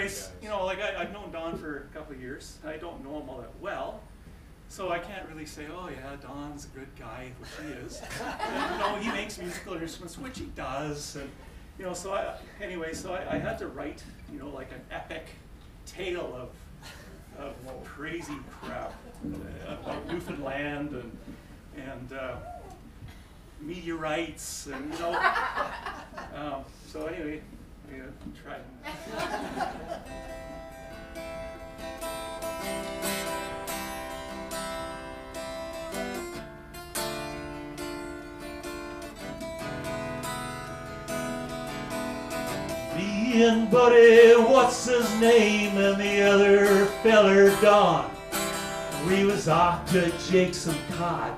anyways, you know, like I've known Don for a couple of years. I don't know him all that well, so I can't really say, oh yeah, Don's a good guy, which he is. And, you know, he makes musical instruments, which he does, and you know, so I had to write, you know, like an epic tale of crazy crap about Newfoundland and meteorites, and you know. So anyway, I'm gonna try. Me and Buddy, what's his name, and the other feller Don. We was off to jake some cod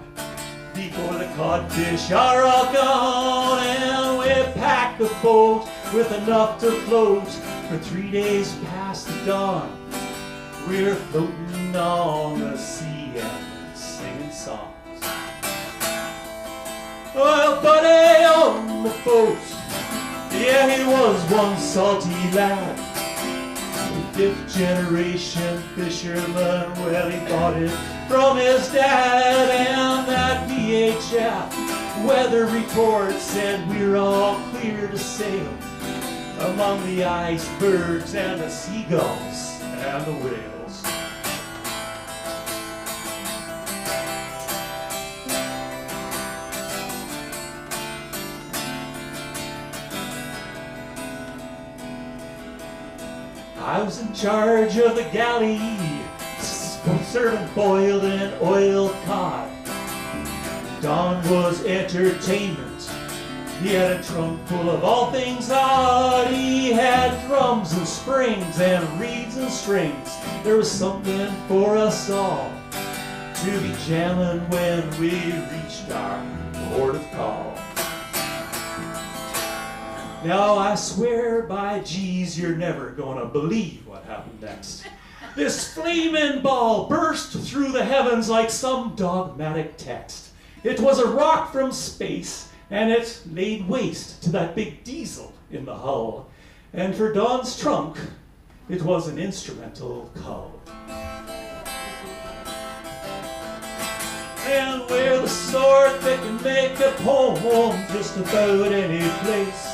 before the codfish are all gone, and we packed the boat with enough to float for 3 days past the dawn. We're floating on the sea and singing songs. Well, Buddy on the boat, yeah, he was one salty lad. Fifth generation fisherman, well, he bought it from his dad. And that VHF weather report said we're all clear to sail among the icebergs and the seagulls and the whales. I was in charge of the galley, serving boiled and oiled cod. Don was entertainment. He had a trunk full of all things odd. He had drums and springs and reeds and strings. There was something for us all to be jamming when we reached our port of call. Now I swear by geez, you're never gonna believe what happened next. This flaming ball burst through the heavens like some dogmatic text. It was a rock from space, and it laid waste to that big diesel in the hull. And for Don's trunk, it was an instrumental cull. And we're the sort that can make a poem just about any place.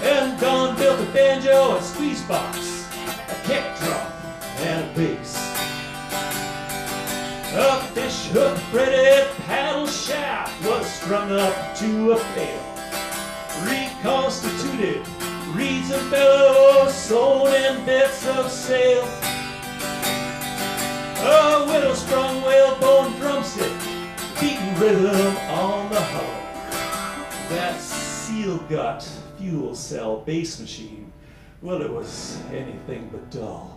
And Don built a banjo, a squeeze box, a kick drum, and a bass. A fish hook threaded paddle shaft was strung up to a pail. Reconstituted reeds and bellows sewn in bits of sail. A widow-strung whalebone drumstick beating rhythm on the hull. That seal gut fuel cell bass machine, well, it was anything but dull.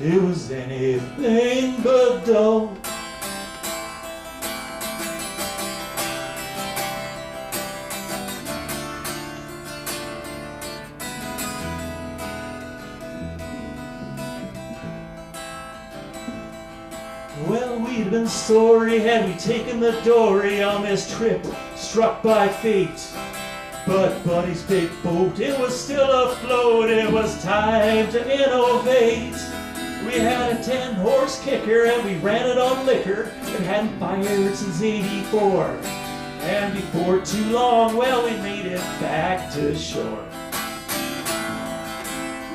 It was anything but dull. Well, we'd been sorry had we taken the dory on this trip struck by fate. But Buddy's big boat, it was still afloat. It was time to innovate. We had a 10-horse kicker and we ran it on liquor. It hadn't fired since '84. And before too long, well, we made it back to shore.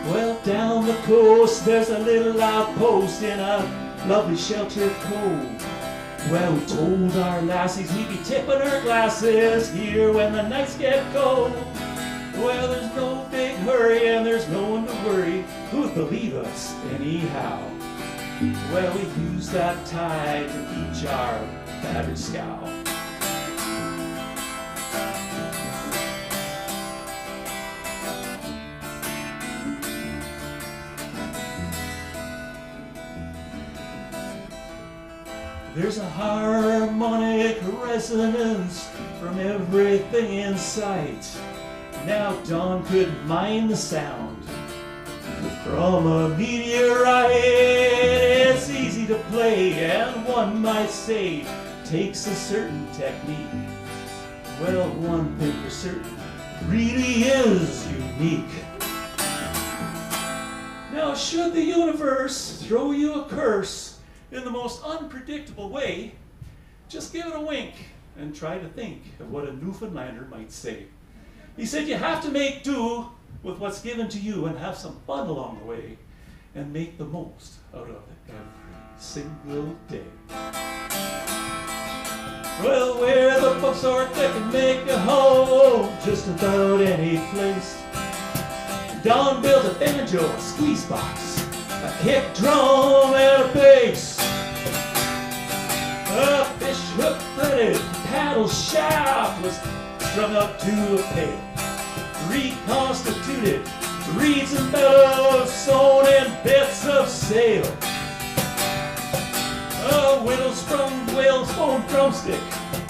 Well, down the coast, there's a little outpost in a lovely sheltered cove. Well, we told our lassies we'd be tipping our glasses here when the nights get cold. Well, there's no big hurry and there's no one to worry. Who'd believe us anyhow? Well, we used that tide to beach our battered scow. There's a harmonic resonance from everything in sight. Now Don could mine the sound from a meteorite. It's easy to play, and one might say takes a certain technique. Well, one thing for certain really is unique. Now, should the universe throw you a curse in the most unpredictable way, just give it a wink and try to think of what a Newfoundlander might say. He said you have to make do with what's given to you and have some fun along the way and make the most out of it every single day. Well, where the folks are that can make a home just about any place. Don built a banjo, a squeeze box, a kick drum, and a bass. A fish hook threaded paddle shaft was strung up to a pail. Reconstituted reeds and bellows sewn in bits of sail. A whittle-sprung whale's bone drumstick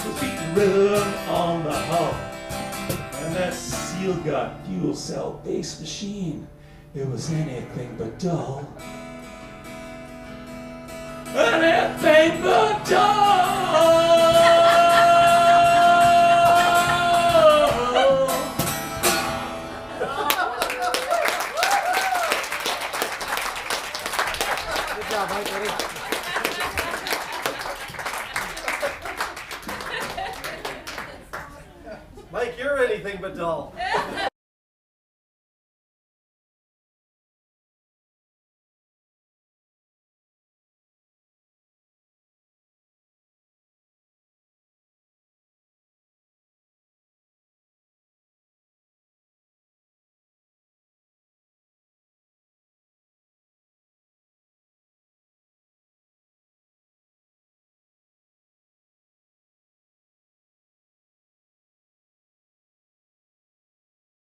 was beating rhythm on the hull. And that seal got fuel cell based machine, it was anything but dull. Anything but dull!